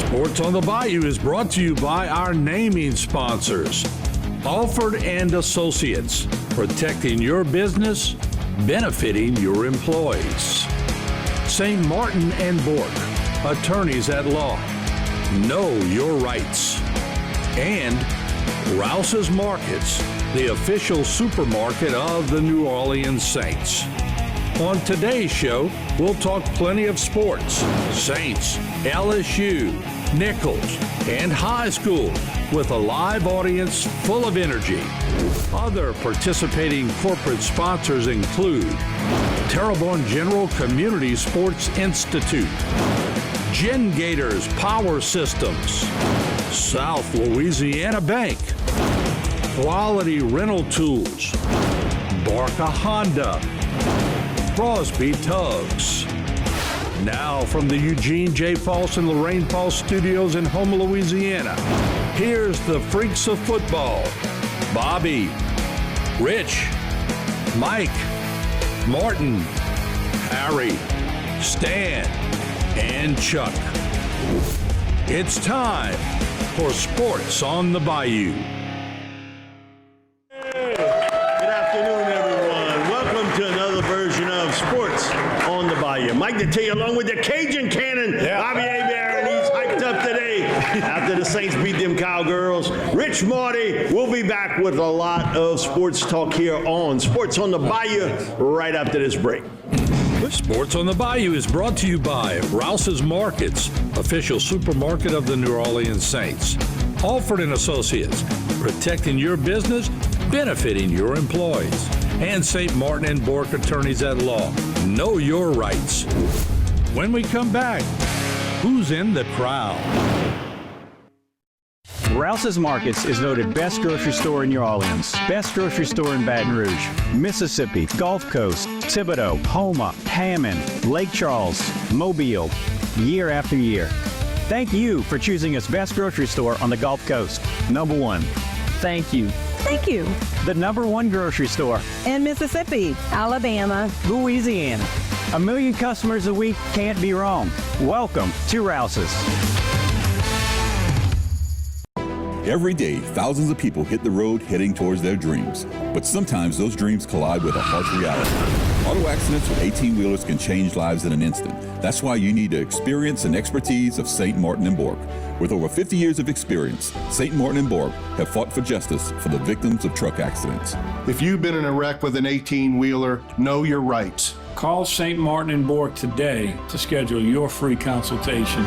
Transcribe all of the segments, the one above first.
Sports on the Bayou is brought to you by our naming sponsors, Alford and Associates, protecting your business, benefiting your employees. St. Martin and Bork, attorneys at law. Know your rights. And Rouse's Markets, the official supermarket of the New Orleans Saints. On today's show, we'll talk plenty of sports, Saints, LSU, Nichols, and high school with a live audience full of energy. Other participating corporate sponsors include Terrebonne General Community Sports Institute, Gen Gators Power Systems, South Louisiana Bank, Quality Rental Tools, Barca Honda, Crosby Tugs. Now from the Eugene J. False and Lorraine False Studios in Houma, Louisiana, here's the freaks of football, Bobby, Rich, Mike, Martin, Harry, Stan, and Chuck. It's time for Sports on the Bayou. Good afternoon, everyone. Welcome to another version of Sports on the Bayou. Mike Detillier along with the Cajun Cannon, Bobby Hebert, and he's hyped up today after the Saints beat them Cowgirls. Rich Marty will be back with a lot of sports talk here on Sports on the Bayou right after this break. Sports on the Bayou is brought to you by Rouse's Markets, official supermarket of the New Orleans Saints. Alford and Associates, protecting your business, benefiting your employees. And St. Martin and Bork, attorneys at law. Know your rights. When we come back, who's in the crowd? Rouse's Markets is voted best grocery store in New Orleans, best grocery store in Baton Rouge, Mississippi, Gulf Coast, Thibodeau, Houma, Hammond, Lake Charles, Mobile, year after year. Thank you for choosing us best grocery store on the Gulf Coast. Number one. Thank you. Thank you. The number one grocery store In Mississippi, Alabama, Louisiana. 1 million customers a week can't be wrong. Welcome to Rouse's. Every day, thousands of people hit the road heading towards their dreams. But sometimes those dreams collide with a harsh reality. Auto accidents with 18-wheelers can change lives in an instant. That's why you need the experience and expertise of St. Martin and Bork. With over 50 years of experience, St. Martin and Bork have fought for justice for the victims of truck accidents. If you've been in a wreck with an 18-wheeler, know your rights. Call St. Martin and Bork today to schedule your free consultation.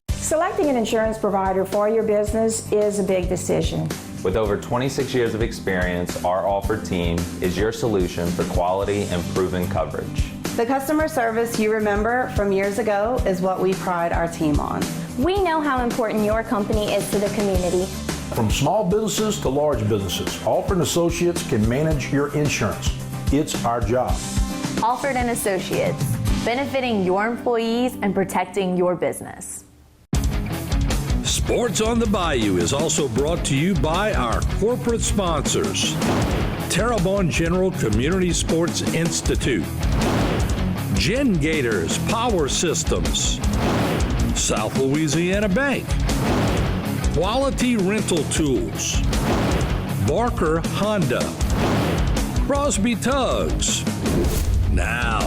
Selecting an insurance provider for your business is a big decision. With over 26 years of experience, our Alford team is your solution for quality and proven coverage. The customer service you remember from years ago is what we pride our team on. We know how important your company is to the community. From small businesses to large businesses, Alford & Associates can manage your insurance. It's our job. Alford & Associates, benefiting your employees and protecting your business. Sports on the Bayou is also brought to you by our corporate sponsors, Terrebonne General Community Sports Institute, Gen Gators Power Systems, South Louisiana Bank, Quality Rental Tools, Barker Honda, Crosby Tugs. Now,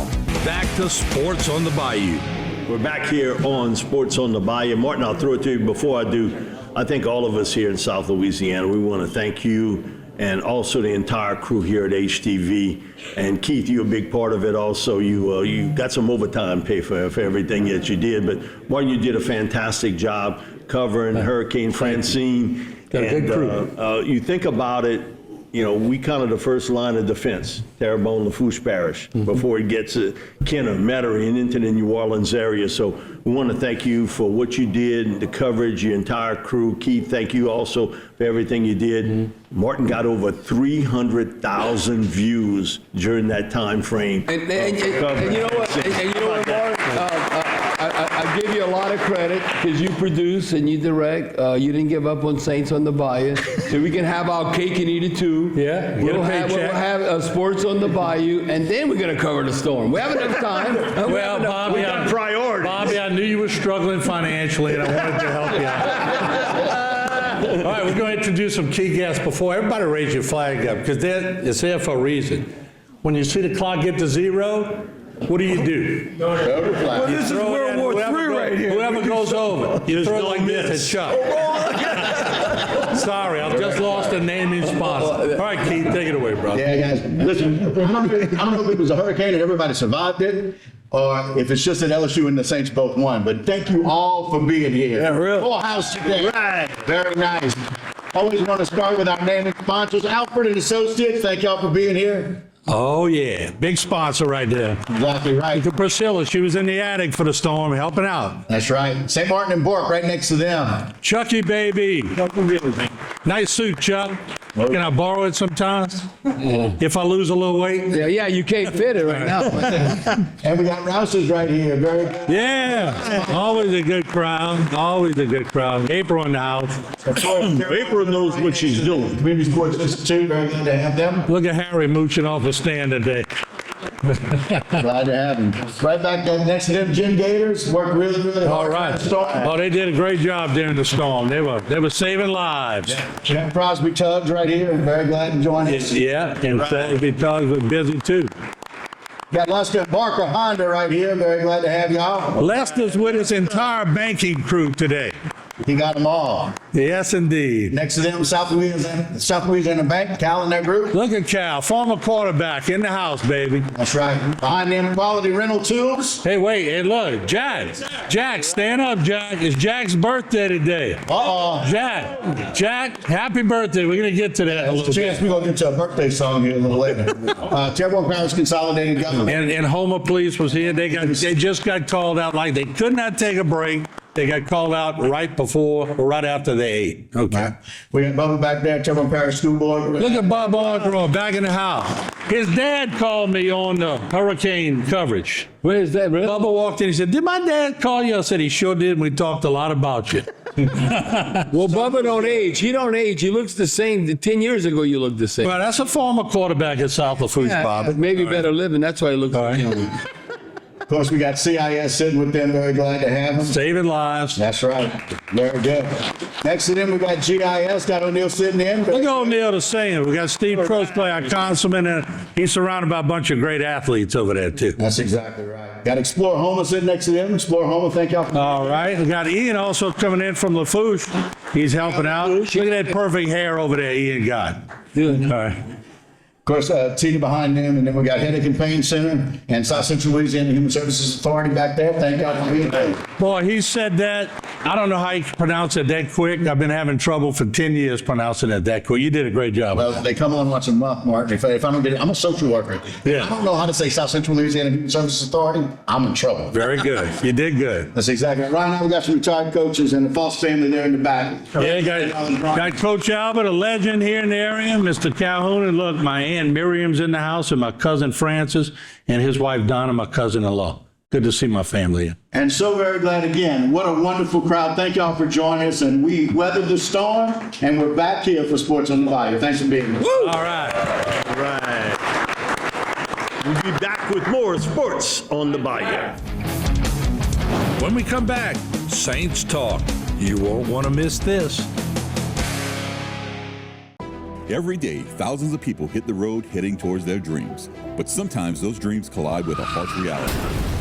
back to Sports on the Bayou. We're back here on Sports on the Bayou. Martin, I'll throw it to you. Before I do, I think all of us here in South Louisiana, we want to thank you and also the entire crew here at HTV. And Keith, you're a big part of it also. You got some overtime pay for everything that you did. But Martin, you did a fantastic job covering Hurricane Francine. Got a good crew. You think about it, you know, we kind of the first line of defense, Terrebonne, Lafourche Parish, before it gets to Kenner, Metairie, and into the New Orleans area. So we want to thank you for what you did, the coverage, your entire crew. Keith, thank you also for everything you did. Martin got over 300,000 views during that time frame. And you know what, Mark, I give you a lot of credit because you produce and you direct. You didn't give up on Saints on the Bayou. So we can have our cake and eat it too. Yeah, we'll have Sports on the Bayou, and then we're going to cover the storm. We have enough time. Well, Bobby, we got priority. struggling financially, and I wanted to help you out. All right, we're going to introduce some key guests. Before everybody raise your flag up, because it's there for a reason. When you see the clock get to 0, what do? Well, this is World War III right here. Whoever goes over, you throw it like this at Chuck. Sorry, I've just lost a naming sponsor. All right, Keith, take it away, brother. Yeah, guys. Listen, I don't know if it was a hurricane and everybody survived it, or if it's just that LSU and the Saints both won. But thank you all for being here. Yeah, really. Full house today. Right. Very nice. Always want to start with our naming sponsors, Alfred and Associates. Thank y'all for being here. Oh, yeah. Big sponsor right there. Exactly right. Look at Priscilla. She was in the attic for the storm, helping out. That's right. St. Martin and Bourke right next to them. Chucky, baby. Nice suit, Chuck. Can I borrow it sometimes? If I lose a little weight? Yeah, you can't fit it right now. And we got Rouse's right here. Very good. Yeah. Always a good crowd. Always a good crowd. April in the house. April knows what she's doing. Community Sports Institute. Very good to have them. Look at Harry mooching off a stand today. Glad to have him. Right back there next to them, Jim Gators. Worked really, really hard. All right. Oh, they did a great job during the storm. They were saving lives. Jeff Crosby Tubbs right here. Very glad to join us. Yeah, and Crosby Tubbs was busy too. Got Lester and Barker Honda right here. Very glad to have y'all. Lester's with his entire banking crew today. He got them all. Yes, indeed. Next to them, South Louisiana Bank, Cal and their group. Look at Cal, former quarterback in the house, baby. That's right. Behind them, Quality Rental Tools. Hey, wait, hey, look, Jack. Jack, stand up, Jack. It's Jack's birthday today. Uh-oh. Jack, happy birthday. We're going to get to that in a little bit. We're going to get to a birthday song here a little later. Terrebonne Parish Consolidated Government. And Houma Police was here. They just got called out like they could not take a break. They got called out right after they ate. Okay. Right. We got Bubba back there, Terrebonne Parish School Board. Look at Bob Arthur back in the house. His dad called me on the hurricane coverage. Where is that, really? Bubba walked in. He said, "Did my dad call you?" I said, "He sure did. And we talked a lot about you." Well, Bubba don't age. He don't age. He looks the same. 10 years ago, you looked the same. Well, that's a former quarterback at South Lafourche, Bob. Maybe better living. That's why he looks young. Of course, we got CIS sitting with them. Very glad to have them. Saving lives. That's right. Very good. Next to them, we got GIS. Got O'Neill sitting in. Look at O'Neill the same. We got Steve Crosby, our councilman, and he's surrounded by a bunch of great athletes over there, too. That's exactly right. Got Explore Houma sitting next to them. Explore Houma, thank y'all. All right. We got Ian also coming in from Lafourche. He's helping out. Look at that perfect hair over there Ian got. Good. All right. Of course, Tina behind them, and then we got Headache and Pain Center and South Central Louisiana Human Services Authority back there. Thank y'all for being there. Boy, he said that. I don't know how you pronounce it that quick. I've been having trouble for 10 years pronouncing it that quick. You did a great job. Well, they come on once a month, Martin. If I don't get it, I'm a social worker. Yeah. I don't know how to say South Central Louisiana Human Services Authority. I'm in trouble. Very good. You did good. That's exactly right. Right now, we got some retired coaches and the Foss family there in the back. Yeah, got Coach Albert, a legend here in the area, Mr. Calhoun, and look, my Aunt Miriam's in the house, and my cousin Francis, and his wife Donna, my cousin-in-law. Good to see my family. And so very glad again. What a wonderful crowd. Thank y'all for joining us. And we weathered the storm, and we're back here for Sports on the Bayou. Thanks for being here. Woo! All right. All right. We'll be back with more Sports on the Bayou. When we come back, Saints Talk. You won't want to miss this. Every day, thousands of people hit the road heading towards their dreams. But sometimes those dreams collide with a harsh reality.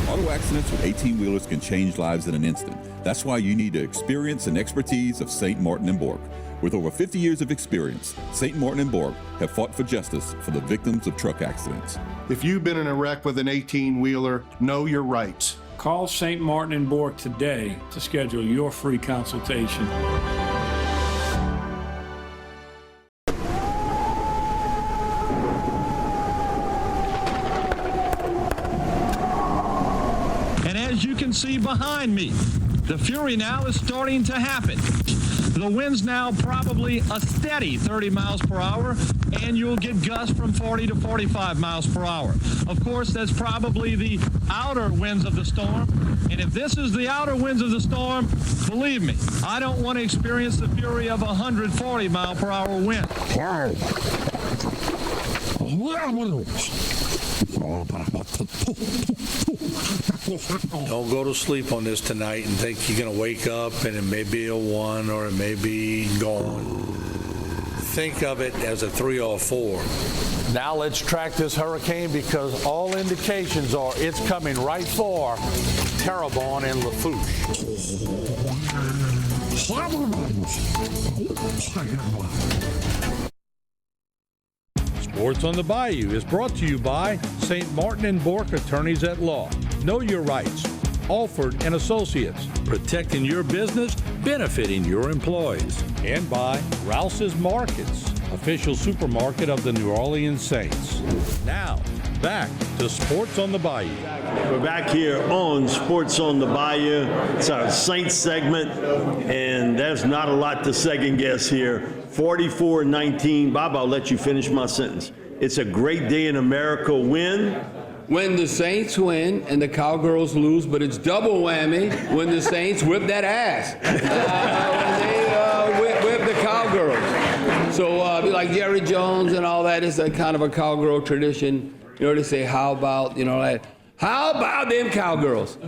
Auto accidents with 18-wheelers can change lives in an instant. That's why you need the experience and expertise of St. Martin and Bourke. With over 50 years of experience, St. Martin and Bourke have fought for justice for the victims of truck accidents. If you've been in a wreck with an 18-wheeler, know your rights. Call St. Martin and Bourke today to schedule your free consultation. As you can see behind me, the fury now is starting to happen. The wind's now probably a steady 30 miles per hour, and you'll get gusts from 40 to 45 miles per hour. Of course, that's probably the outer winds of the storm, and if this is the outer winds of the storm, believe me, I don't want to experience the fury of 140 mile per hour wind. Don't go to sleep on this tonight and think you're going to wake up and it may be a 1 or it may be gone. Think of it as a 3 or 4. Now let's track this hurricane because all indications are it's coming right for Terrebonne and Lafourche. Sports on the Bayou is brought to you by St. Martin and Bourke Attorneys at Law. Know your rights. Alford and Associates, protecting your business, benefiting your employees. And by Rouse's Markets, official supermarket of the New Orleans Saints. Now, back to Sports on the Bayou. We're back here on Sports on the Bayou. It's our Saints segment, and there's not a lot to second guess here. 44-19. Bob, I'll let you finish my sentence. It's a great day in America. When the Saints win and the Cowgirls lose, but it's double whammy when the Saints whip that ass. When they whip the Cowgirls. So like Jerry Jones and all that is a kind of a Cowgirl tradition. You know, to say, how about, how about them Cowgirls?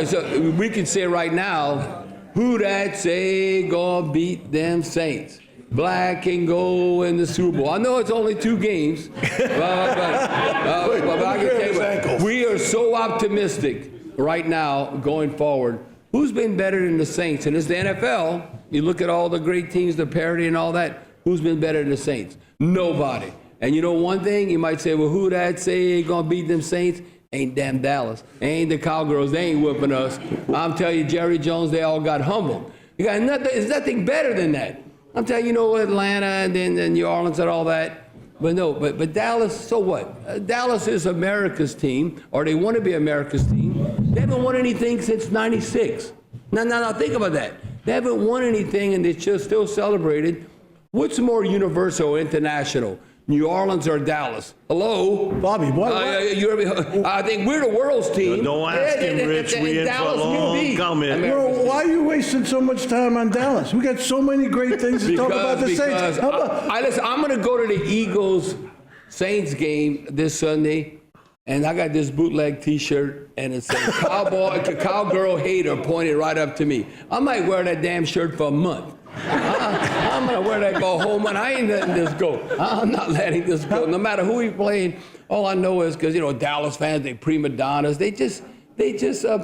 So we can say right now, who that say gonna beat them Saints? Black and gold in the Super Bowl. I know it's only 2 games, but I can tell you, we are so optimistic right now going forward. Who's been better than the Saints? And it's the NFL. You look at all the great teams, the parity and all that. Who's been better than the Saints? Nobody. And you know one thing? You might say, well, who that say gonna beat them Saints? Ain't damn Dallas. Ain't the Cowgirls. They ain't whooping us. I'm telling you, Jerry Jones, they all got humbled. You got nothing. It's nothing better than that. I'm telling you, Atlanta and then New Orleans and all that. But no, but Dallas, so what? Dallas is America's team, or they want to be America's team. They haven't won anything since '96. Now, think about that. They haven't won anything, and they're just still celebrated. What's more universal or international? New Orleans or Dallas? Hello? Bobby, what? I think we're the world's team. Don't ask him, Rich. We in for a long comment. Well, why are you wasting so much time on Dallas? We got so many great things to talk about the Saints. Listen, I'm going to go to the Eagles-Saints game this Sunday, and I got this bootleg T-shirt, and it says cowgirl hater pointed right up to me. I might wear that damn shirt for a month. I'm going to wear that go home, and I ain't letting this go. I'm not letting this go. No matter who he playing, all I know is because, Dallas fans, they prima donnas. They just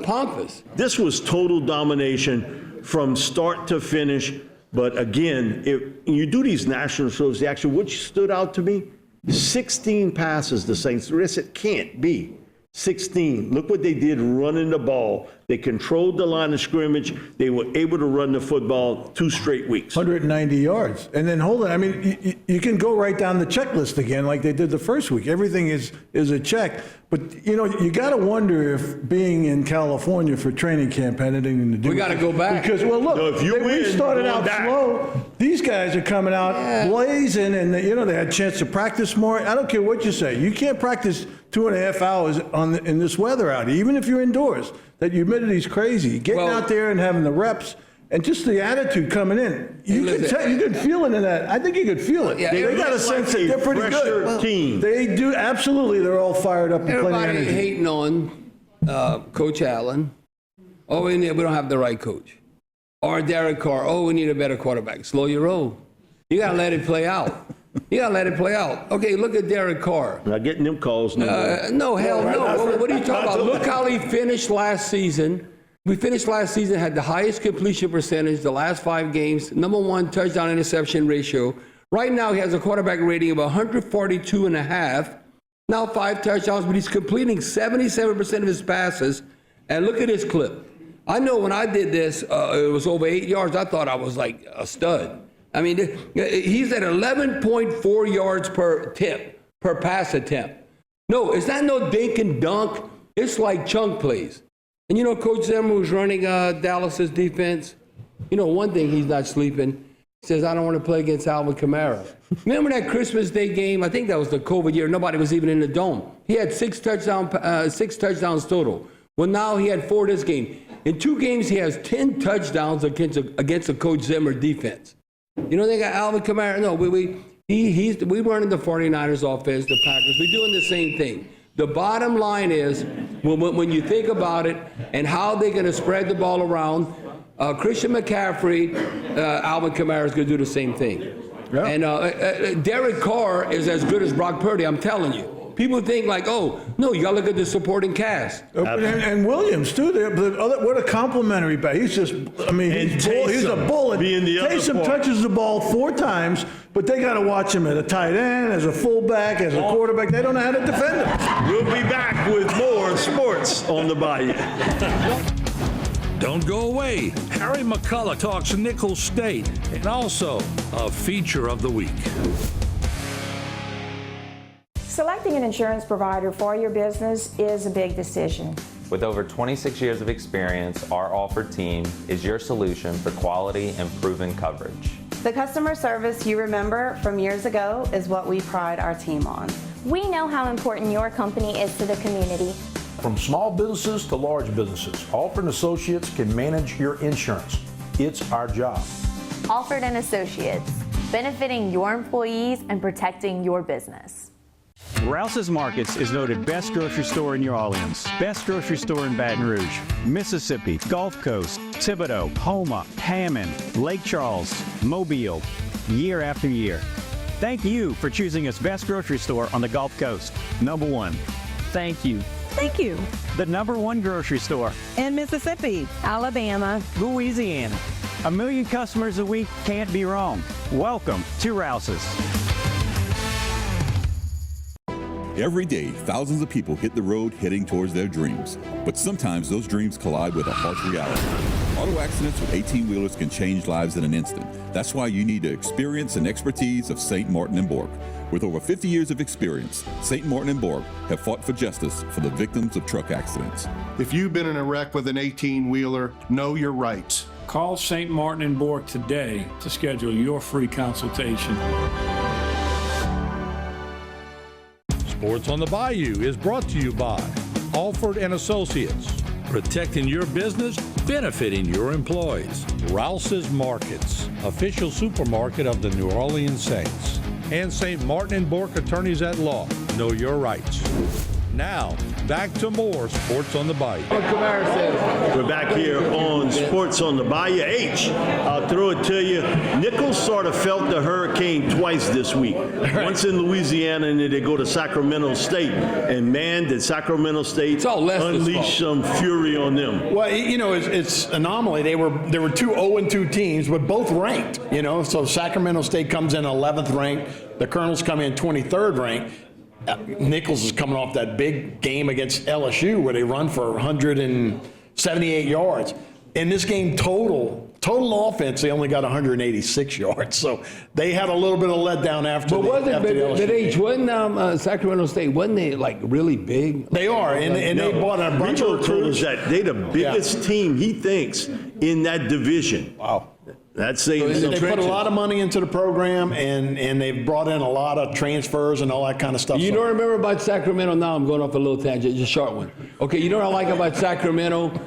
pompous. This was total domination from start to finish. But again, if you do these national shows, which stood out to me, 16 passes the Saints. The rest, it can't be. 16. Look what they did running the ball. They controlled the line of scrimmage. They were able to run the football 2 straight weeks. 190 yards. And then hold on. I mean, you can go right down the checklist again like they did the first week. Everything is a check. But, you got to wonder if being in California for training camp had anything to do with it. We got to go back. Because, well, look, we started out slow. These guys are coming out blazing, and, they had a chance to practice more. I don't care what you say. You can't practice 2.5 hours in this weather out here, even if you're indoors. That humidity's crazy. Getting out there and having the reps and just the attitude coming in. You could feel it in that. I think you could feel it. Yeah, they got a sense that they're pretty good. Team. They do, absolutely. They're all fired up and plenty of energy. Everybody hating on Coach Allen. Oh, we don't have the right coach. Or Derek Carr. Oh, we need a better quarterback. Slow your roll. You got to let it play out. Okay, look at Derek Carr. Not getting them calls. No, hell no. What are you talking about? Look how he finished last season. We finished last season, had the highest completion percentage the last 5 games, #1 touchdown interception ratio. Right now, he has a quarterback rating of 142.5. Now 5 touchdowns, but he's completing 77% of his passes. And look at his clip. I know when I did this, it was over 8 yards. I thought I was like a stud. I mean, he's at 11.4 yards per pass attempt. No, it's not no dink and dunk. It's like chunk plays. And Coach Zimmer, who's running Dallas's defense, one thing he's not sleeping. He says, I don't want to play against Alvin Kamara. Remember that Christmas Day game? I think that was the COVID year. Nobody was even in the dome. He had 6 touchdowns total. Well, now he had 4 this game. In 2 games, he has 10 touchdowns against a Coach Zimmer defense. They got Alvin Kamara. No, we running the 49ers offense, the Packers. We're doing the same thing. The bottom line is, when you think about it and how they're going to spread the ball around, Christian McCaffrey, Alvin Kamara is going to do the same thing. Yeah. And Derek Carr is as good as Brock Purdy, I'm telling you. People think like, oh, no, you got to look at the supporting cast. And Williams, too. What a complimentary back. He's just, I mean, he's a bullet. Taysom touches the ball 4 times, but they got to watch him at a tight end, as a fullback, as a quarterback. They don't know how to defend him. We'll be back with more sports on the Bayou. Don't go away. Harry McCullough talks Nicholls State and also a feature of the week. Selecting an insurance provider for your business is a big decision. With over 26 years of experience, our Alford team is your solution for quality and proven coverage. The customer service you remember from years ago is what we pride our team on. We know how important your company is to the community. From small businesses to large businesses, Alford & Associates can manage your insurance. It's our job. Alford & Associates, benefiting your employees and protecting your business. Rouse's Markets is voted best grocery store in New Orleans, best grocery store in Baton Rouge, Mississippi, Gulf Coast, Thibodeau, Houma, Hammond, Lake Charles, Mobile, year after year. Thank you for choosing us best grocery store on the Gulf Coast. Number 1. Thank you. Thank you. The number 1 grocery store In Mississippi, Alabama, Louisiana. 1 million customers a week can't be wrong. Welcome to Rouse's. Every day, thousands of people hit the road heading towards their dreams. But sometimes those dreams collide with a harsh reality. Auto accidents with 18-wheelers can change lives in an instant. That's why you need the experience and expertise of St. Martin & Bork. With over 50 years of experience, St. Martin & Bork have fought for justice for the victims of truck accidents. If you've been in a wreck with an 18-wheeler, know your rights. Call St. Martin & Bork today to schedule your free consultation. Sports on the Bayou is brought to you by Alford & Associates, protecting your business, benefiting your employees. Rouse's Markets, official supermarket of the New Orleans Saints. And St. Martin & Bork Attorneys at Law. Know your rights. Now, back to more Sports on the Bayou. We're back here on Sports on the Bayou. I'll throw it to you. Nicholls sort of felt the hurricane twice this week. Once in Louisiana, and then they go to Sacramento State. And man, did Sacramento State unleash some fury on them. Well, you know, it's anomaly. There were 2 0-2 teams, but both ranked. You know, so Sacramento State comes in 11th ranked. The Colonels come in 23rd ranked. Nicholls is coming off that big game against LSU where they run for 178 yards. In this game total offense, they only got 186 yards. So they had a little bit of letdown after the LSU game. Wasn't Sacramento State, wasn't they like really big? They are, and they bought a bunch of recruits. That they're the biggest team, he thinks, in that division. Wow. That's they put a lot of money into the program, and they've brought in a lot of transfers and all that kind of stuff. You know what I remember about Sacramento? Now I'm going off a little tangent, just a short one. Okay, you know what I like about Sacramento?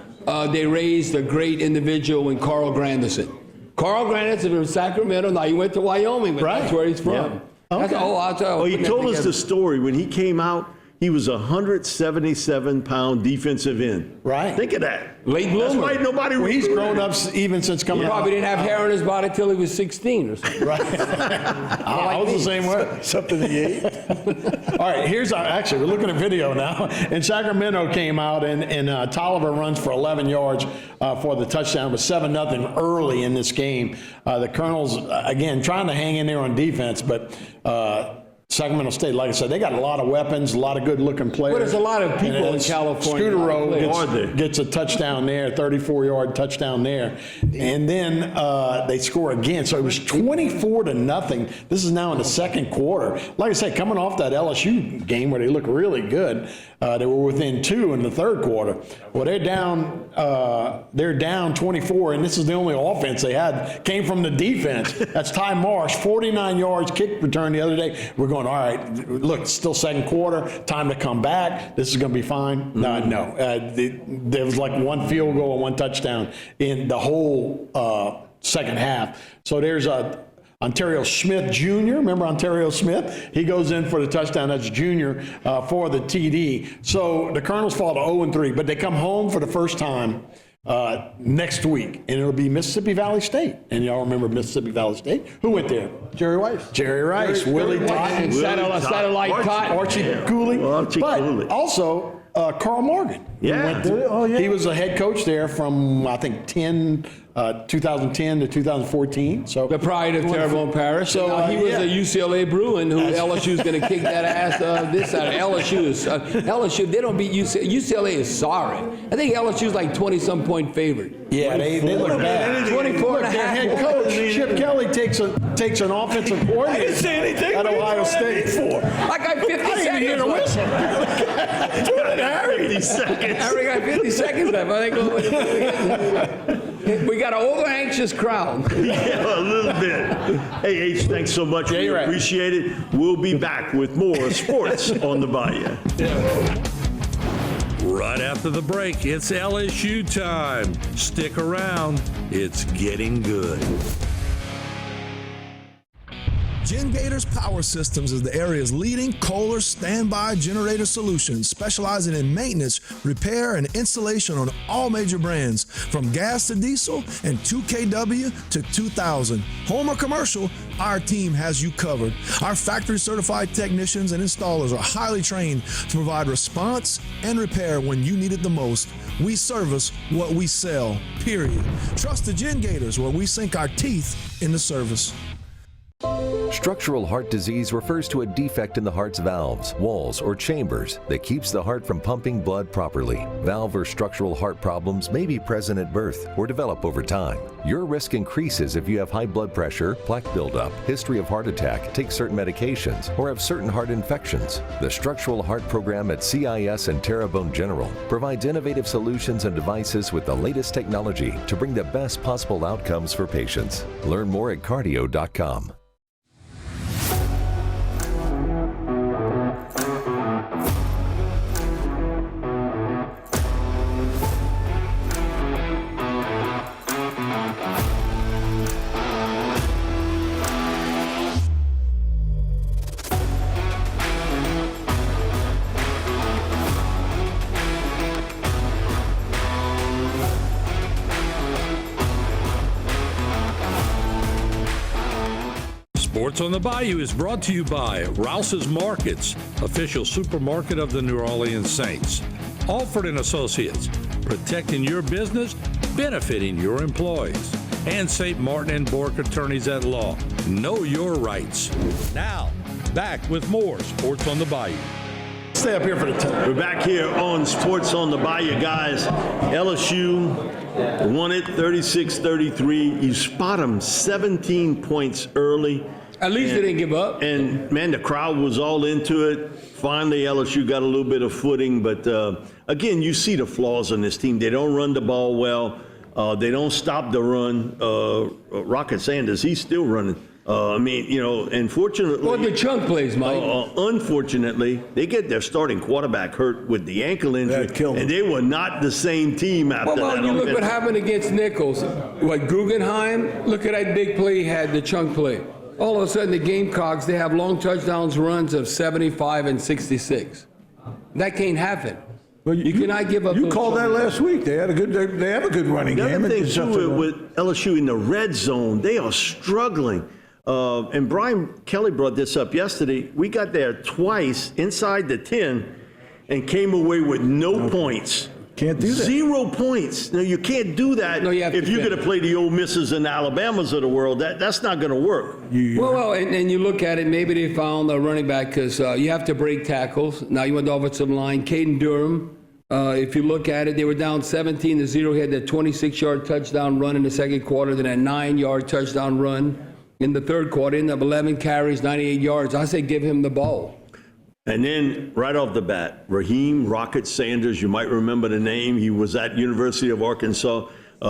They raised a great individual in Carl Grandison. Carl Grandison from Sacramento. Now he went to Wyoming, but that's where he's from. Yeah. Okay. He told us the story when he came out. He was a 177-pound defensive end. Right. Think of that. Late bloomer. That's why nobody. Well, he's grown up even since coming. He probably didn't have hair on his body till he was 16 or something. Right. I was the same way. Something he ate. All right. Actually, we're looking at video now. And Sacramento came out, and Tolliver runs for 11 yards for the touchdown. It was 7-0 early in this game. The Colonels, again, trying to hang in there on defense, but Sacramento State, like I said, they got a lot of weapons, a lot of good-looking players. Well, there's a lot of people in California. Scudero gets a touchdown there, 34-yard touchdown there. And then they score again. So it was 24-0. This is now in the second quarter. Like I said, coming off that LSU game where they look really good, they were within 2 in the third quarter. Well, they're down 24, and this is the only offense they had. Came from the defense. That's Ty Marsh, 49 yards kick return the other day. We're going, all right, look, it's still second quarter, time to come back. This is going to be fine. No. There was like 1 field goal and 1 touchdown in the whole second half. So there's a Ontario Smith Jr., remember Ontario Smith? He goes in for the touchdown. That's Junior for the TD. So the Colonels fall to 0-3, but they come home for the first time next week, and it'll be Mississippi Valley State. And y'all remember Mississippi Valley State? Who went there? Jerry Rice. Jerry Rice, Willie Totten, Satellite Totten, Archie Cooley, but also Carl Morgan. Yeah. He was a head coach there from, I think, 2010 to 2014. So the pride of Terrebonne Parish. So he was a UCLA Bruin who LSU's going to kick that ass this side. LSU, they don't beat UCLA. UCLA is sorry. I think LSU's like 20-some point favorite. Yeah, they look bad. 24 and a half. Their head coach, Chip Kelly, takes an offensive coordinator. I didn't say anything at Ohio State. I got 50 seconds left. 50 seconds. I got 50 seconds left. I think we got an over-anxious crowd. Yeah, a little bit. Hey, H, thanks so much. We appreciate it. We'll be back with more sports on the Bayou. Right after the break, it's LSU time. Stick around. It's getting good. GenGators Power Systems is the area's leading Kohler standby generator solution, specializing in maintenance, repair, and installation on all major brands, from gas to diesel and 2kW to 2000. Home or commercial, our team has you covered. Our factory-certified technicians and installers are highly trained to provide response and repair when you need it the most. We service what we sell, period. Trust the GenGators, where we sink our teeth in the service. Structural heart disease refers to a defect in the heart's valves, walls, or chambers that keeps the heart from pumping blood properly. Valve or structural heart problems may be present at birth or develop over time. Your risk increases if you have high blood pressure, plaque buildup, history of heart attack, take certain medications, or have certain heart infections. The Structural Heart Program at CIS and Terrebonne General provides innovative solutions and devices with the latest technology to bring the best possible outcomes for patients. Learn more at cardio.com. Sports on the Bayou is brought to you by Rouse's Markets, official supermarket of the New Orleans Saints. Alford & Associates, protecting your business, benefiting your employees. And St. Martin & Bourke Attorneys at Law. Know your rights. Now, back with more Sports on the Bayou. Stay up here for the time. We're back here on Sports on the Bayou, guys. LSU won it 36-33. You spot them 17 points early. At least they didn't give up. And, man, the crowd was all into it. Finally, LSU got a little bit of footing. But, again, you see the flaws on this team. They don't run the ball well. They don't stop the run. Rocket Sanders, he's still running. Unfortunately. Well, the chunk plays, Mike. Unfortunately, they get their starting quarterback hurt with the ankle injury, and they were not the same team after that. You look what happened against Nichols. Guggenheim, look at that big play he had, the chunk play. All of a sudden, the Gamecocks, they have long touchdowns runs of 75 and 66. That can't happen. Well, you cannot give up. You called that last week. They have a good running game. The other thing too with LSU in the red zone, they are struggling. And Brian Kelly brought this up yesterday. We got there twice inside the 10 and came away with no points. Can't do that. 0 points. Now, you can't do that if you're going to play the Ole Misses and Alabamas of the world. That's not going to work. And you look at it, maybe they found a running back because you have to break tackles. Now you went to offensive line. Caden Durham, if you look at it, they were down 17-0. He had that 26-yard touchdown run in the second quarter, then a 9-yard touchdown run in the third quarter. Ended up 11 carries, 98 yards. I say give him the ball. And then right off the bat, Raheem Rocket Sanders, you might remember the name. He was at University of Arkansas.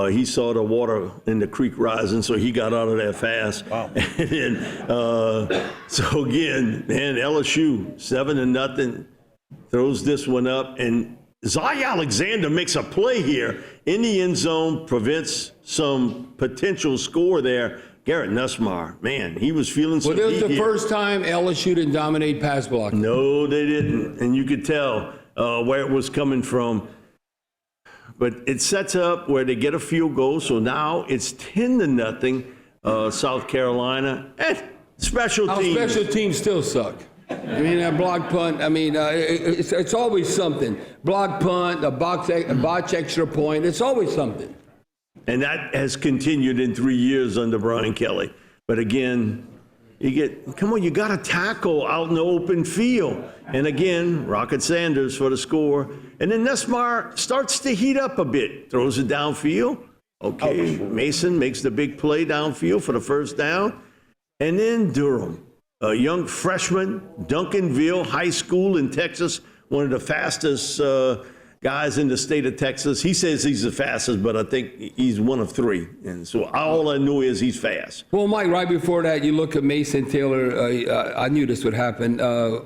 He saw the water in the creek rising, so he got out of there fast. Wow. And then, so again, man, LSU 7-0 throws this one up, and Zy Alexander makes a play here in the end zone, prevents some potential score there. Garrett Nussmeier, man, he was feeling some Well, this heat was the here. first time LSU didn't dominate pass blocking. No, they didn't. And you could tell where it was coming from. But it sets up where they get a field goal. So now it's 10-0, South Carolina. And special Our teams. special teams still suck. I mean, a block punt, it's always something. Block punt, a botch extra point, it's always something. And that has continued in 3 years under Brian Kelly. But again, you got to tackle out in the open field. And again, Rocket Sanders for the score. And then Nussmeier starts to heat up a bit, throws it downfield. Okay, Mason makes the big play downfield for the first down. And then Durham, a young freshman, Duncanville High School in Texas, one of the fastest guys in the state of Texas. He says he's the fastest, but I think he's one of three. And so all I know is he's fast. Well, Mike, right before that, you look at Mason Taylor. I knew this would happen.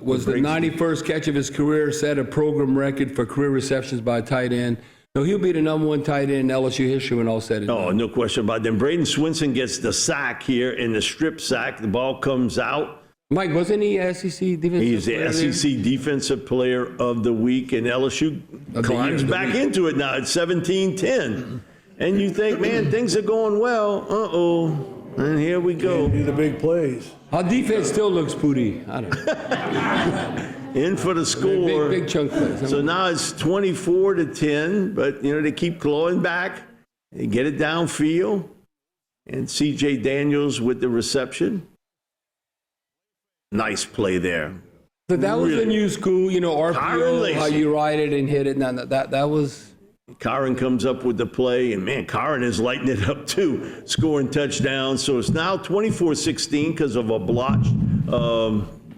Was the 91st catch of his career, set a program record for career receptions by a tight end. No, he'll be the #1 tight end in LSU history when all said and done. Oh, no question about that. Braden Swinson gets the sack here in the strip sack. The ball comes out. Mike, wasn't he SEC defensive He's the player SEC Defensive Player of the Week, and LSU climbs back into it now. It's 17-10. And you think, man, things are going well. Uh-oh. And here we go. Do the big plays. Our defense still looks pooty. I don't know. In for the score. Big chunk plays. So now it's 24-10, but, they keep clawing back. They get it downfield. And C.J. Daniels with the reception. Nice play there. So that was a new school, RPO, how you ride it and hit it. Now that was. Kyron comes up with the play, and man, Kyron is lighting it up too, scoring touchdowns. So it's now 24-16 because of a blotched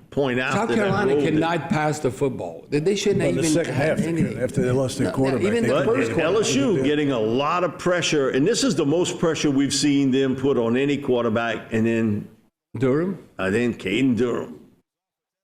point out. South Carolina cannot pass the football. They shouldn't even the second half, after they lost their quarterback. Even the first quarter. LSU getting a lot of pressure, and this is the most pressure we've seen them put on any quarterback, and then Durham? Then Caden Durham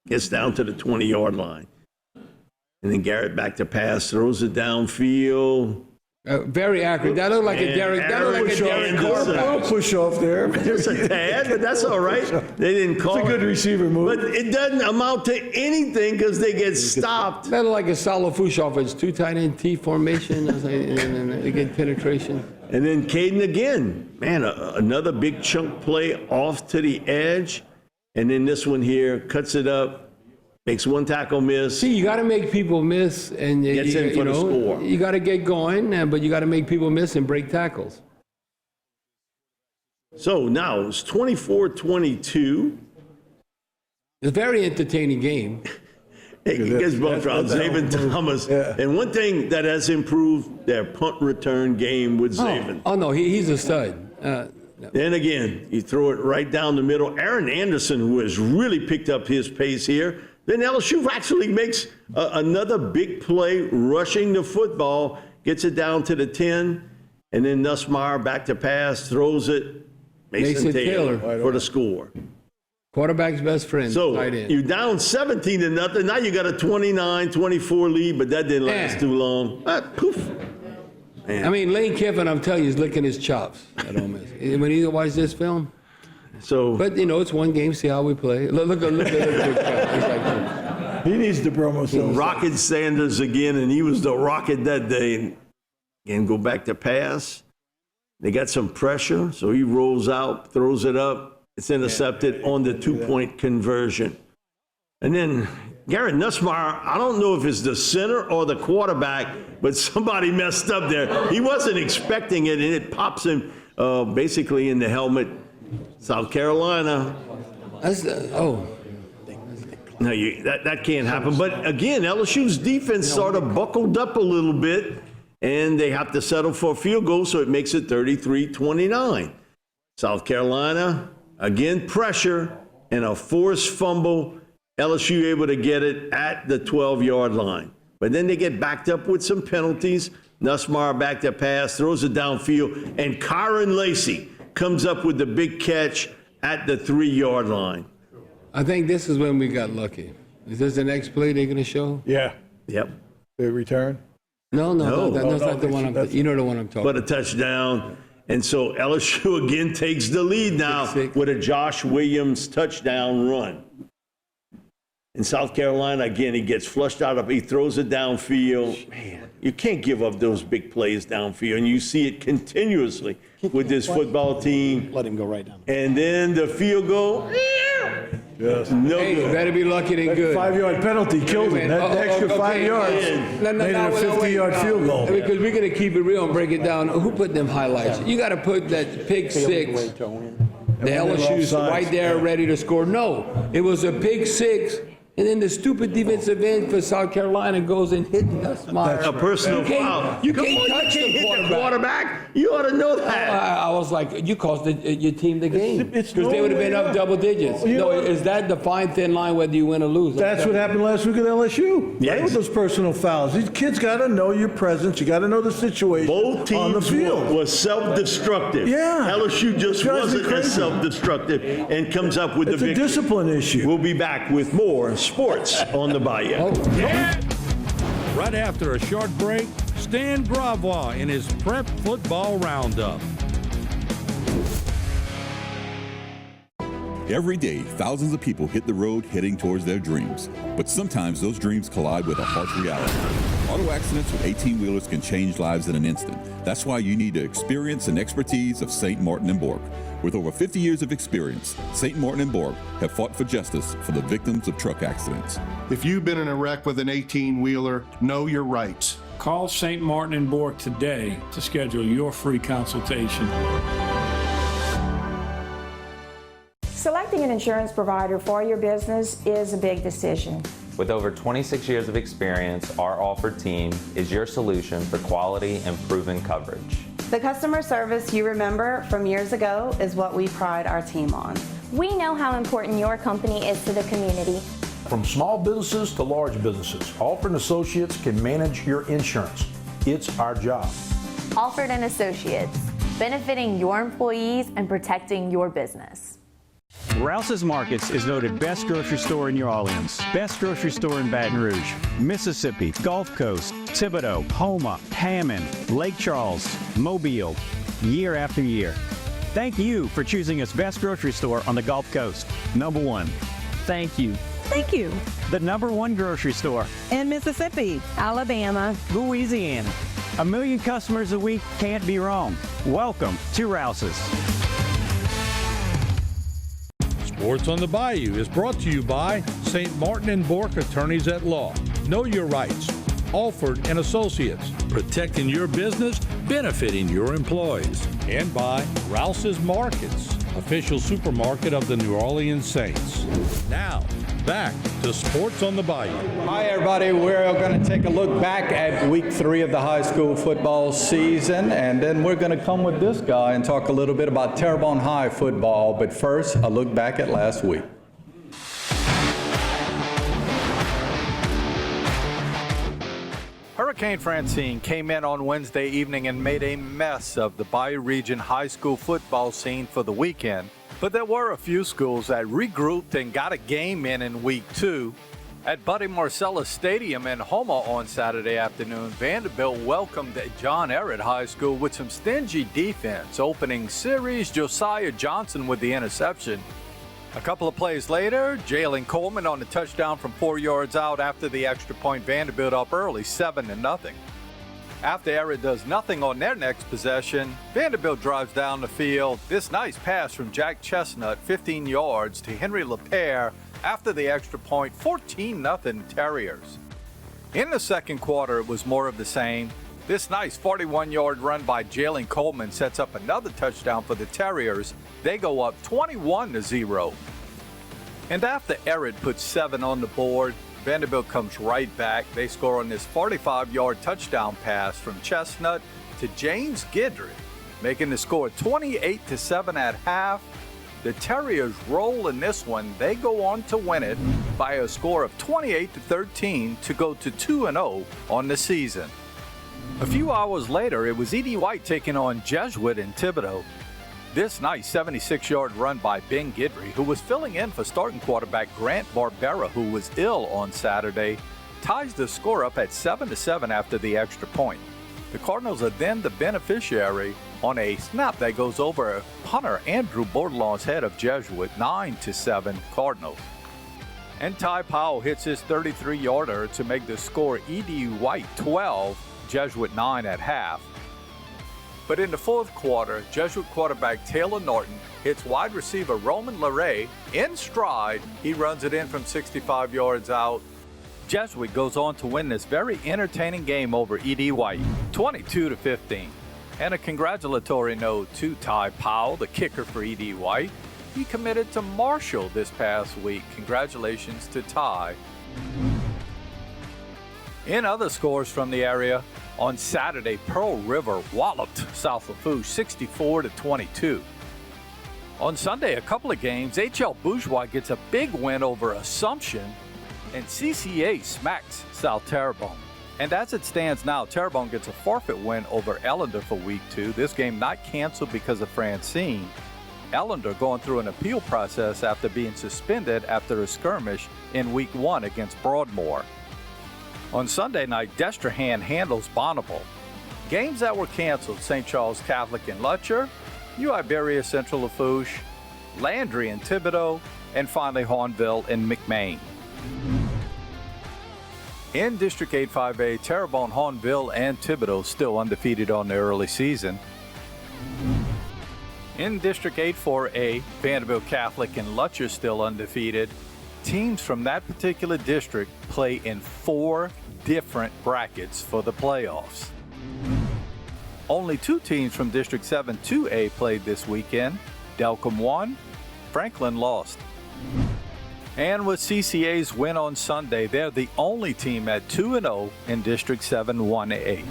gets down to the 20-yard line. And then Garrett back to pass, throws it downfield. Very accurate. That looked like a Derek Carr push off there. Just a tad, but that's all right. They didn't call it. It's a good receiver move. But it doesn't amount to anything because they get stopped. That looked like a Salafush offense, 2 tight end T formation, and they get penetration. And then Caden again. Man, another big chunk play off to the edge. And then this one here cuts it up, makes one tackle miss. See, you got to make people miss. And gets in for the score. You got to get going, but you got to make people miss and break tackles. So now it's 24-22. It's a very entertaining game. It gets bumped around Zaven Thomas. Yeah. And one thing that has improved, their punt return game with Zaven. Oh no, he's a stud. No. Then again, you throw it right down the middle. Aaron Anderson, who has really picked up his pace here. Then LSU actually makes another big play, rushing the football, gets it down to the 10, and then Nussmeier back to pass, throws it. Mason Taylor for the score. Quarterback's best friend. So you're down 17-0. Now you got a 29-24 lead, but that didn't last too long. Poof. Man. I mean, Lane Kiffin, I'm telling you, is licking his chops at Ole Miss. When he watched this film. But it's one game. See how we play. Look at he needs to promo himself. Rocket Sanders again, and he was the rocket that day. Again, go back to pass. They got some pressure, so he rolls out, throws it up. It's intercepted on the 2-point conversion. And then Garrett Nussmeier, I don't know if it's the center or the quarterback, but somebody messed up there. He wasn't expecting it, and it pops him basically in the helmet. South Carolina. No, that can't happen. But again, LSU's defense sort of buckled up a little bit, and they have to settle for a field goal, so it makes it 33-29. South Carolina, again, pressure and a forced fumble. LSU able to get it at the 12-yard line. But then they get backed up with some penalties. Nussmeier back to pass, throws it downfield, and Kyron Lacey comes up with the big catch at the 3-yard line. I think this is when we got lucky. Is this the next play they're going to show? Yeah. Yep. The return? No, that's not the one I'm talking about. You know the one I'm talking about. But a touchdown. And so LSU again takes the lead now with a Josh Williams touchdown run. In South Carolina, again, he gets flushed out of, he throws it downfield. Man, you can't give up those big plays downfield, and you see it continuously with this football team. Let him go right down. And then the field goal. Yes. No Hey, good. better be lucky than good. 5-yard penalty killed him. That extra 5 yards made it a 50-yard field goal. Because we're going to keep it real and break it down. Who put them highlights? You got to put that pick six. The LSU's right there ready to score. No, it was a pick six. And then the stupid defensive end for South Carolina goes and hits Nussmeier. A personal foul. You can't touch the quarterback. You ought to know that. I was like, you cost your team the game. Because they would have been up double digits. Well, No, is that the fine thin line whether you win or lose? That's what happened last week at LSU. Right, Yes. with those personal fouls. These kids got to know your presence. You got to know the situation Both on the teams field. was self-destructive. Yeah. LSU just Drives me wasn't as crazy. self-destructive and comes up with It's the a victory. discipline issue. We'll be back with more sports on the Bayou. Right after a short break, Stan Gravois in his Prep Football Roundup. Every day, thousands of people hit the road heading towards their dreams. But sometimes those dreams collide with a harsh reality. Auto accidents with 18-wheelers can change lives in an instant. That's why you need the experience and expertise of St. Martin and Bork. With over 50 years of experience, St. Martin and Bork have fought for justice for the victims of truck accidents. If you've been in a wreck with an 18-wheeler, know your rights. Call St. Martin and Bork today to schedule your free consultation. Selecting an insurance provider for your business is a big decision. With over 26 years of experience, our Alford team is your solution for quality and proven coverage. The customer service you remember from years ago is what we pride our team on. We know how important your company is to the community. From small businesses to large businesses, Alford & Associates can manage your insurance. It's our job. Alford & Associates, benefiting your employees and protecting your business. Rouse's Markets is voted best grocery store in New Orleans, best grocery store in Baton Rouge, Mississippi, Gulf Coast, Thibodeau, Houma, Hammond, Lake Charles, Mobile, year after year. Thank you for choosing us best grocery store on the Gulf Coast. Number one. Thank you. Thank you. The number one grocery store In Mississippi, Alabama, Louisiana. 1 million customers a week can't be wrong. Welcome to Rouse's. Sports on the Bayou is brought to you by St. Martin and Bork Attorneys at Law. Know your rights. Alford and Associates, protecting your business, benefiting your employees. And by Rouse's Markets, official supermarket of the New Orleans Saints. Now, back to Sports on the Bayou. Hi, everybody. We're going to take a look back at week 3 of the high school football season, and then we're going to come with this guy and talk a little bit about Terrebonne High football. But first, a look back at last week. Hurricane Francine came in on Wednesday evening and made a mess of the Bayou Region high school football scene for the weekend. But there were a few schools that regrouped and got a game in week 2. At Buddy Marcellus Stadium in Houma on Saturday afternoon, Vanderbilt welcomed John Ehret High School with some stingy defense. Opening series, Josiah Johnson with the interception. A couple of plays later, Jalen Coleman on the touchdown from 4 yards out after the extra point. Vanderbilt up early, 7-0. After Ehret does nothing on their next possession, Vanderbilt drives down the field. This nice pass from Jack Chestnut, 15 yards to Henry LePere after the extra point, 14-0 Terriers. In the second quarter, it was more of the same. This nice 41-yard run by Jalen Coleman sets up another touchdown for the Terriers. They go up 21-0. And after Ehret puts 7 on the board, Vanderbilt comes right back. They score on this 45-yard touchdown pass from Chestnut to James Guidry, making the score 28-7 at half. The Terriers roll in this one. They go on to win it by a score of 28-13 to go to 2-0 on the season. A few hours later, it was E.D. White taking on Jesuit in Thibodeau. This nice 76-yard run by Ben Guidry, who was filling in for starting quarterback Grant Barbera, who was ill on Saturday, ties the score up at 7-7 after the extra point. The Cardinals are then the beneficiary on a snap that goes over punter Andrew Bordelon's head of Jesuit, 9-7 Cardinals. And Ty Powell hits his 33-yarder to make the score E.D. White 12, Jesuit 9 at half. But in the fourth quarter, Jesuit quarterback Taylor Norton hits wide receiver Roman Larray in stride. He runs it in from 65 yards out. Jesuit goes on to win this very entertaining game over E.D. White, 22-15. And a congratulatory note to Ty Powell, the kicker for E.D. White. He committed to Marshall this past week. Congratulations to Ty. In other scores from the area, on Saturday, Pearl River walloped South Lafourche 64-22. On Sunday, a couple of games, H.L. Bourgeois gets a big win over Assumption, and CCA smacks South Terrebonne. And as it stands now, Terrebonne gets a forfeit win over Ellender for Week 2. This game not canceled because of Francine. Ellender going through an appeal process after being suspended after a skirmish in Week 1 against Broadmoor. On Sunday night, Destrehan handles Bonneville. Games that were canceled, St. Charles Catholic and Lutcher, New Iberia Central Lafourche, Landry and Thibodaux, and finally Hornville and McMain. In District 8-5A, Terrebonne, Hornville, and Thibodaux still undefeated on the early season. In District 8-4A, Vanderbilt Catholic and Lutcher still undefeated. Teams from that particular district play in 4 different brackets for the playoffs. Only 2 teams from District 7-2A played this weekend. Delcom won, Franklin lost. And with CCA's win on Sunday, they're the only team at 2-0 in District 7-1A.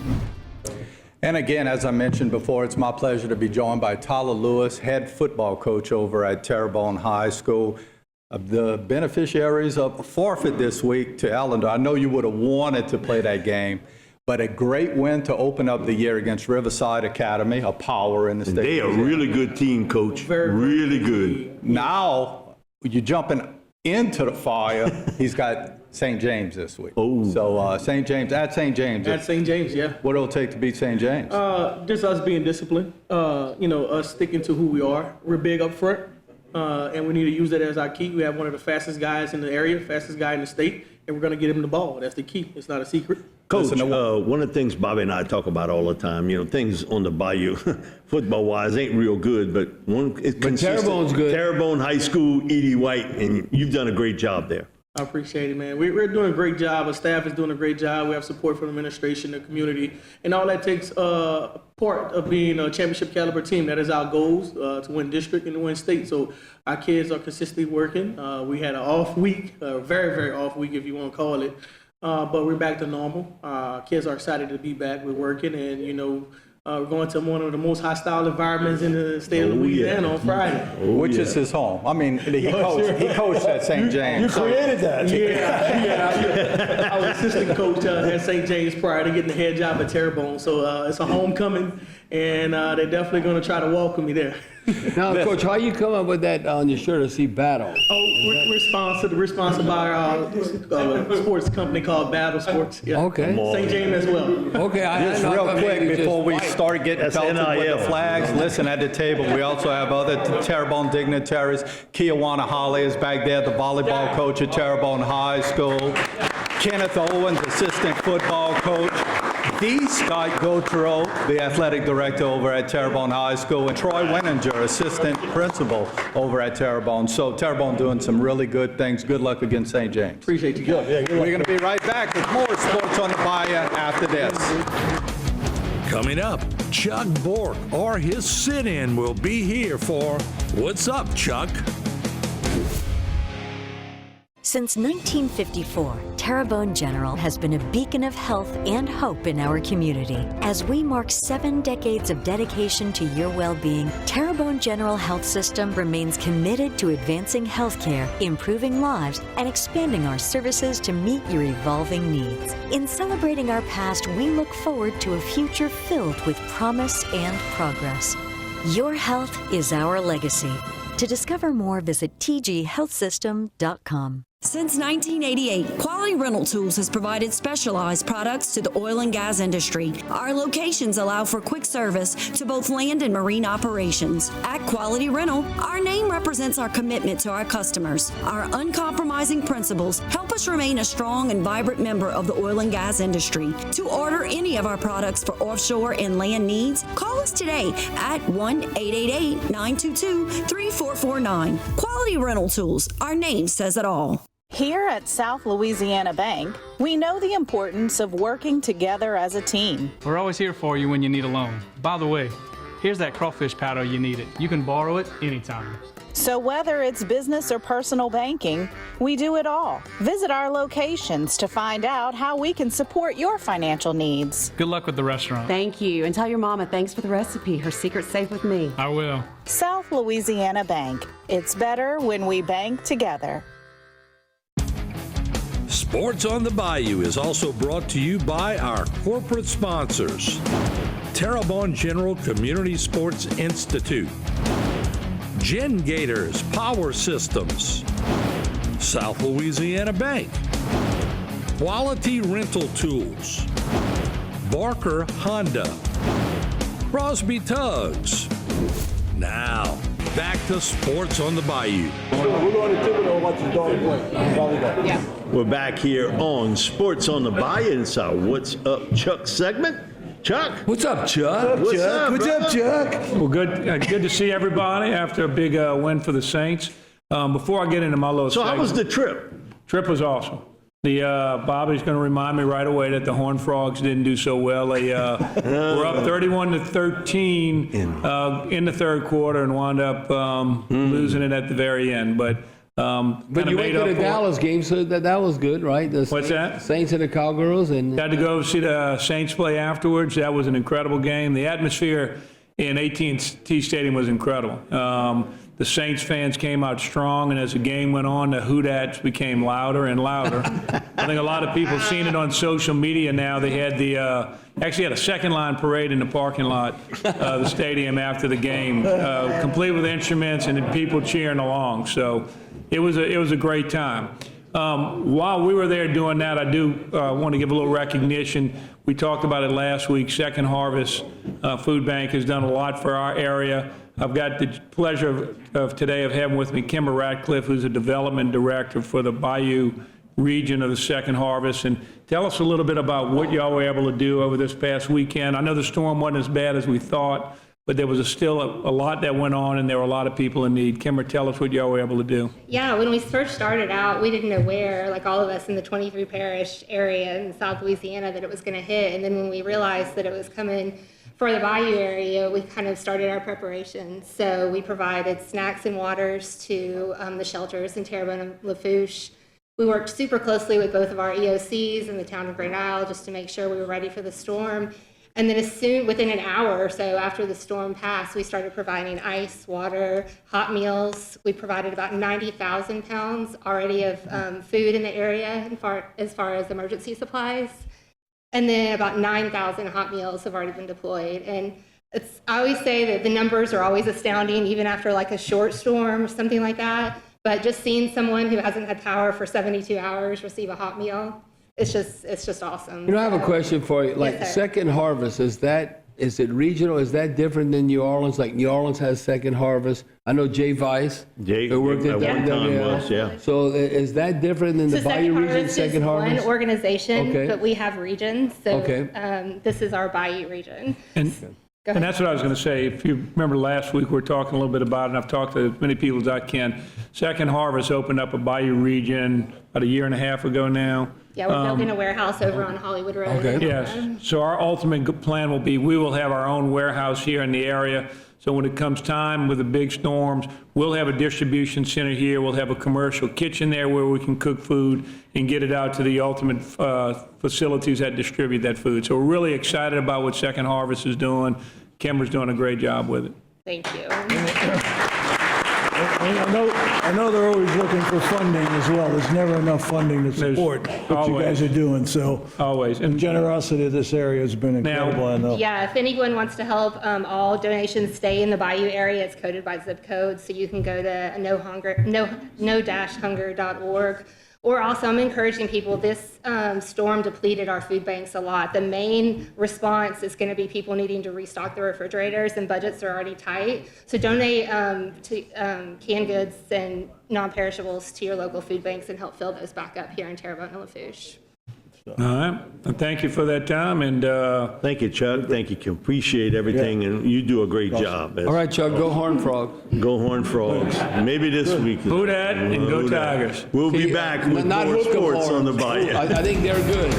And again, as I mentioned before, it's my pleasure to be joined by Tyler Lewis, head football coach over at Terrebonne High School. The beneficiaries of a forfeit this week to Ellender. I know you would have wanted to play that game, but a great win to open up the year against Riverside Academy, a power in the state. They are a really good team, Coach. Really good. Now you're jumping into the fire. He's got St. James this week. Oh. So St. James, at St. James. At St. James, yeah. What it'll take to beat St. James? Just us being disciplined, us sticking to who we are. We're big up front. And we need to use that as our key. We have one of the fastest guys in the area, fastest guy in the state, and we're going to get him the ball. That's the key. It's not a secret. Coach, one of the things Bobby and I talk about all the time, things on the Bayou, football-wise, ain't real good, but it's consistent. Terrebonne's good. Terrebonne High School, E.D. White, and you've done a great job there. I appreciate it, man. We're doing a great job. Our staff is doing a great job. We have support from the administration, the community, and all that takes part of being a championship caliber team. That is our goals, to win district and to win state. So our kids are consistently working. We had an off week, a very, very off week if you want to call it, but we're back to normal. Kids are excited to be back. We're working, and we're going to one of the most hostile environments in the state of Louisiana on Friday. Which is his home. I mean, he coached at St. James. You created that. Yeah. I was assistant coach at St. James prior to getting the head job at Terrebonne. So it's a homecoming, and they're definitely going to try to welcome me there. Now, Coach, how you come up with that on your shirt to see battle? Oh, we're sponsored by a sports company called Battle Sports. Yeah. Okay. St. James as well. Okay. Just real quick before we start getting pelted with the flags, listen, at the table, we also have other Terrebonne dignitaries. Kiawana Holly is back there, the volleyball coach at Terrebonne High School. Kenneth Owens, assistant football coach. The Scott Gautreau, the athletic director over at Terrebonne High School, and Troy Winninger, assistant principal over at Terrebonne. So Terrebonne doing some really good things. Good luck against St. James. Appreciate you. We're going to be right back with more Sports on the Bayou after this. Coming up, Chuck Bork or his sit-in will be here for What's Up, Chuck? Since 1954, Terrebonne General has been a beacon of health and hope in our community. As we mark 7 decades of dedication to your well-being, Terrebonne General Health System remains committed to advancing healthcare, improving lives, and expanding our services to meet your evolving needs. In celebrating our past, we look forward to a future filled with promise and progress. Your health is our legacy. To discover more, visit tghealthsystem.com. Since 1988, Quality Rental Tools has provided specialized products to the oil and gas industry. Our locations allow for quick service to both land and marine operations. At Quality Rental, our name represents our commitment to our customers. Our uncompromising principles help us remain a strong and vibrant member of the oil and gas industry. To order any of our products for offshore and land needs, call us today at 1-888-922-3449. Quality Rental Tools, our name says it all. Here at South Louisiana Bank, we know the importance of working together as a team. We're always here for you when you need a loan. By the way, here's that crawfish powder you needed. You can borrow it anytime. So whether it's business or personal banking, we do it all. Visit our locations to find out how we can support your financial needs. Good luck with the restaurant. Thank you. And tell your mama thanks for the recipe. Her secret's safe with me. I will. South Louisiana Bank. It's better when we bank together. Sports on the Bayou is also brought to you by our corporate sponsors. Terrebonne General Community Sports Institute, Gen Gators Power Systems, South Louisiana Bank, Quality Rental Tools, Barker Honda, Crosby Tugs. Now, back to Sports on the Bayou. We're going to Thibodeau and watch his daughter play. Yeah. We're back here on Sports on the Bayou. It's our What's Up, Chuck segment. Chuck. What's up, Chuck? What's up, Chuck? Well, good to see everybody after a big win for the Saints. Before I get into my little So how was the trip? Trip was awesome. Bobby's going to remind me right away that the Horned Frogs didn't do so well. They were up 31-13 in the third quarter and wound up losing it at the very end. But you went to the Dallas game, so that was good, right? What's that? Saints and the Cowgirls, and had to go see the Saints play afterwards. That was an incredible game. The atmosphere in AT&T Stadium was incredible. The Saints fans came out strong, and as the game went on, the hoot-ats became louder and louder. I think a lot of people have seen it on social media now. They had actually had a second-line parade in the parking lot of the stadium after the game, complete with instruments and people cheering along. So it was a great time. While we were there doing that, I do want to give a little recognition. We talked about it last week. Second Harvest Food Bank has done a lot for our area. I've got the pleasure of today of having with me Kimber Ratcliffe, who's a development director for the Bayou region of the Second Harvest. And tell us a little bit about what y'all were able to do over this past weekend. I know the storm wasn't as bad as we thought, but there was still a lot that went on, and there were a lot of people in need. Kimber, tell us what y'all were able to do. Yeah, when we first started out, we didn't know where, like all of us in the 23 parish area in South Louisiana, that it was going to hit. And then when we realized that it was coming for the Bayou area, we kind of started our preparations. So we provided snacks and waters to the shelters in Terrebonne and Lafourche. We worked super closely with both of our EOCs in the town of Great Isle just to make sure we were ready for the storm. And then within an hour or so after the storm passed, we started providing ice, water, hot meals. We provided about 90,000 pounds already of food in the area as far as emergency supplies. And then about 9,000 hot meals have already been deployed. And I always say that the numbers are always astounding, even after like a short storm or something like that. But just seeing someone who hasn't had power for 72 hours receive a hot meal, it's just awesome. I have a question for you. Like Yes, sir. Second Harvest, is it regional? Is that different than New Orleans? Like New Orleans has Second Harvest. I know Jay Vice, who worked at one time was, yeah. So is that different than the Bayou region? Second Harvest. One organization, Okay. but we have regions. So Okay. this is our Bayou region. And that's what I was going to say. If you remember last week, we were talking a little bit about it, and I've talked to as many people as I can. Second Harvest opened up a Bayou region about a year and a half ago now. Yeah, we're building a warehouse over on Hollywood Road. Yes. So our ultimate plan will be we will have our own warehouse here in the area. So when it comes time with the big storms, we'll have a distribution center here. We'll have a commercial kitchen there where we can cook food and get it out to the ultimate facilities that distribute that food. So we're really excited about what Second Harvest is doing. Kimber's doing a great job with it. Thank you. I know they're always looking for funding as well. There's never enough funding to support what you guys are doing. So always. And the generosity of this area has been incredible. I know. Yeah, if anyone wants to help, all donations stay in the Bayou area. It's coded by zip code, so you can go to no-hunger.org. I'm encouraging people, this storm depleted our food banks a lot. The main response is going to be people needing to restock their refrigerators, and budgets are already tight. So donate to canned goods and non-perishables to your local food banks and help fill those back up here in Terrebonne and Lafourche. All right. Well, thank you for that, Tom. And thank you, Chuck. Thank you, Kim. Appreciate everything, and you do a great job. All right, Chuck, go Horned Frog. Go Horned Frogs. Maybe this week. Who dat and go Tigers. We'll be back with not more sports on the Bayou. I think they're good.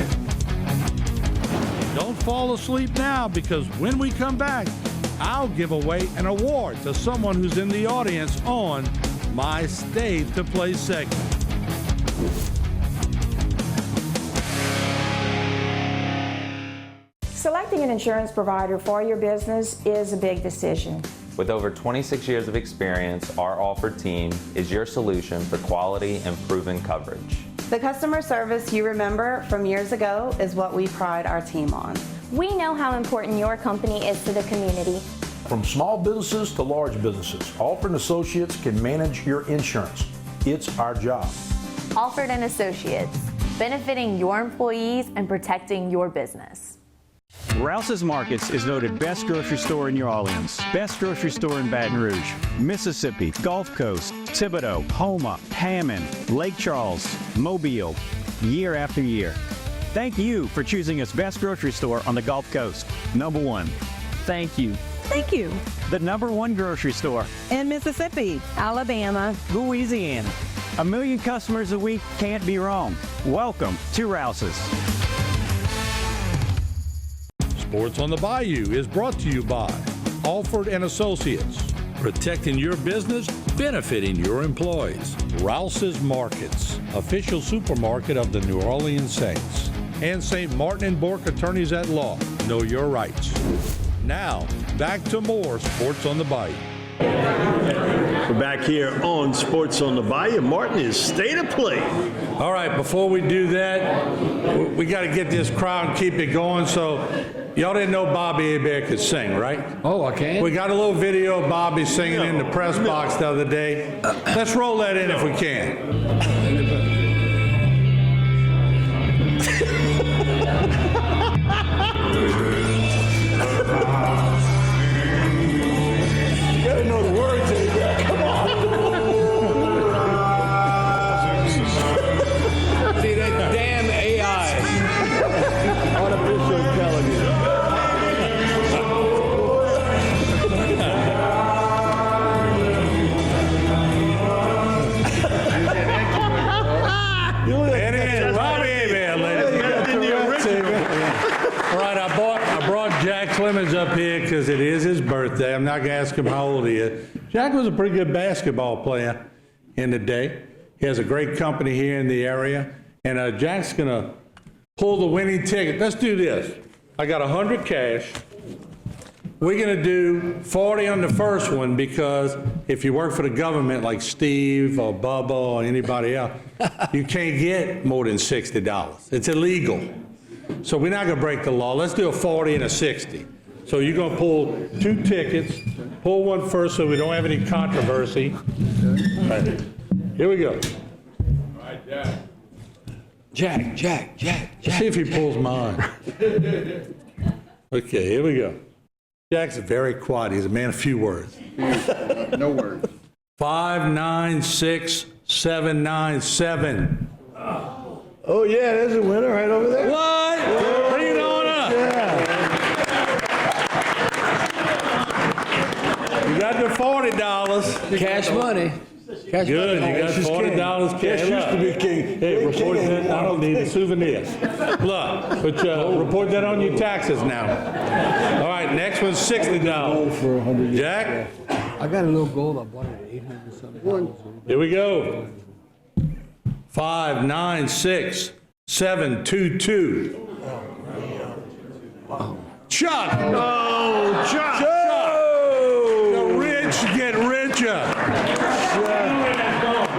Don't fall asleep now, because when we come back, I'll give away an award to someone who's in the audience on my Stay to Play segment. Selecting an insurance provider for your business is a big decision. With over 26 years of experience, our Alford team is your solution for quality and proven coverage. The customer service you remember from years ago is what we pride our team on. We know how important your company is to the community. From small businesses to large businesses, Alford & Associates can manage your insurance. It's our job. Alford & Associates, benefiting your employees and protecting your business. Rouse's Markets is voted best grocery store in New Orleans, best grocery store in Baton Rouge, Mississippi, Gulf Coast, Thibodeau, Houma, Hammond, Lake Charles, Mobile, year after year. Thank you for choosing us best grocery store on the Gulf Coast. Number one. Thank you. Thank you. The number one grocery store In Mississippi, Alabama, Louisiana. 1 million customers a week can't be wrong. Welcome to Rouse's. Sports on the Bayou is brought to you by Alford & Associates, protecting your business, benefiting your employees. Rouse's Markets, official supermarket of the New Orleans Saints. And St. Martin and Bourke Attorneys at Law. Know your rights. Now, back to more Sports on the Bayou. We're back here on Sports on the Bayou. Martin is State of Play. All right, before we do that, we got to get this crowd and keep it going. So, y'all didn't know Bobby Hebert could sing, right? Oh, I can? We got a little video of Bobby singing in the press box the other day. Let's roll that in if we can. You gotta know the words, Hebert. Come on. See, that damn AI. Artificial intelligence. It is Bobby Hebert, ladies. All right, I brought Jack Clemens up here because it is his birthday. I'm not going to ask him how old he is. Jack was a pretty good basketball player in the day. He has a great company here in the area. And Jack's going to pull the winning ticket. Let's do this. I got 100 cash. We're going to do 40 on the first one because if you work for the government like Steve or Bubba or anybody else, you can't get more than $60. It's illegal. So we're not going to break the law. Let's do a 40 and a 60. So you're going to pull 2 tickets. Pull one first so we don't have any controversy. All right. Here we go. All right, Jack. Jack. Let's see if he pulls mine. Okay, here we go. Jack's very quiet. He's a man of few words. No words. 5, 9, 6, 7, 9, 7. Oh, yeah, there's a winner right over there. What? Bring it on up. You got the $40. Cash money. Good, you got $40 cash. Cash used to be king. Hey, report that. I don't need a souvenir. Look, but report that on your taxes now. All right, next one's $60. Jack? I got a little gold. I bought it at 800 something. Here we go. 5, 9, 6, 7, 2, 2. Chuck! Oh, Chuck! The rich get richer.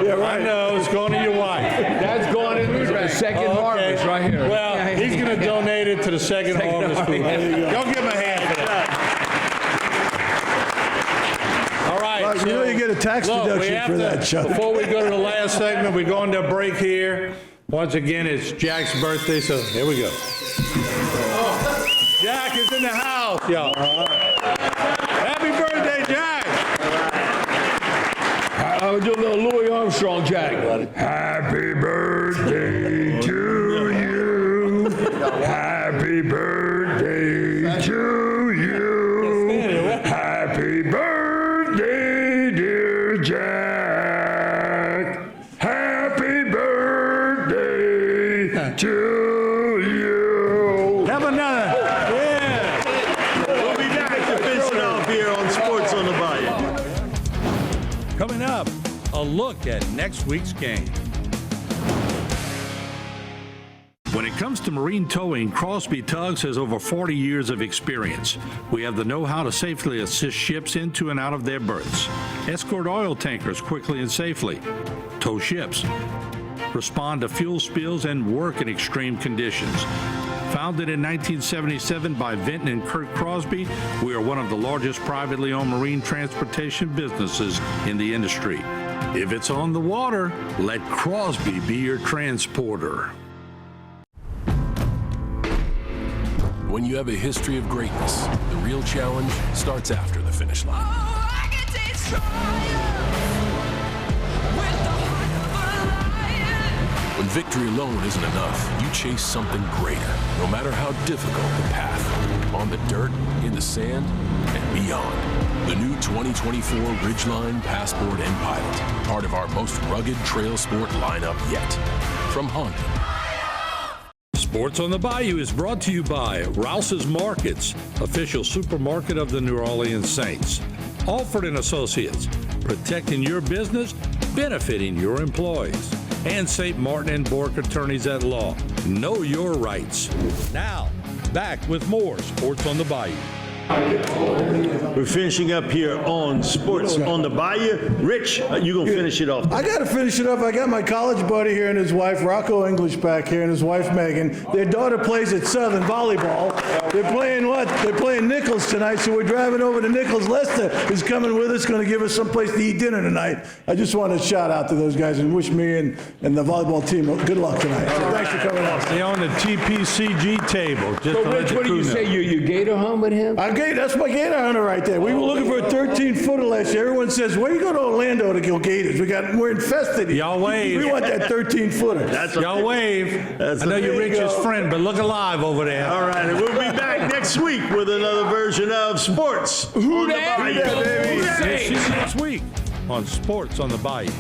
Yeah, right. I know, it's going to your wife. That's going into the second harvest right here. Well, he's going to donate it to the second harvest. Y'all give him a hand for that. All right. You know you get get a tax deduction for that, Chuck. Before we go to the last segment, we're going to a break here. Once again, it's Jack's birthday, so here we go. Jack is in the house, y'all. Happy birthday, Jack. I would do a little Louis Armstrong, Jack. Happy birthday to you. Happy birthday to you. Happy birthday, dear Jack. Happy birthday to you. Have another. Yeah. We'll be back to finish it off here on Sports on the Bayou. Coming up, a look at next week's game. When it comes to marine towing, Crosby Tugs has over 40 years of experience. We have the know-how to safely assist ships into and out of their berths, escort oil tankers quickly and safely, tow ships, respond to fuel spills, and work in extreme conditions. Founded in 1977 by Vinton and Kurt Crosby, we are one of the largest privately owned marine transportation businesses in the industry. If it's on the water, let Crosby be your transporter. When you have a history of greatness, the real challenge starts after the finish line. When victory alone isn't enough, you chase something greater, no matter how difficult the path. On the dirt, in the sand, and beyond. The new 2024 Ridgeline, Passport, and Pilot, part of our most rugged trail sport lineup yet. From Honda. Sports on the Bayou is brought to you by Rouse's Markets, official supermarket of the New Orleans Saints. Alford & Associates, protecting your business, benefiting your employees. And St. Martin and Bork Attorneys at Law. Know your rights. Now, back with more Sports on the Bayou. We're finishing up here on Sports on the Bayou. Rich, you going to finish it off? I got to finish it up. I got my college buddy here and his wife, Rocco English, back here, and his wife, Megan. Their daughter plays at Southern volleyball. They're playing what? They're playing Nichols tonight, so we're driving over to Nichols. Lester is coming with us, going to give us some place to eat dinner tonight. I just want to shout out to those guys and wish me and the volleyball team good luck tonight. So thanks for coming out. Stay on the TPCG table. Just So, Rich, what do you say? You gator hunt with him? That's my gator hunter right there. We were looking for a 13-footer last year. Everyone says, where you go to Orlando to kill gators? We're infested. Y'all wave. We want that 13-footer. Y'all wave. I know you're Rich's friend, but look alive over there. All right, and we'll be back next week with another version of Sports on the Bayou. See you next week on Sports on the Bayou.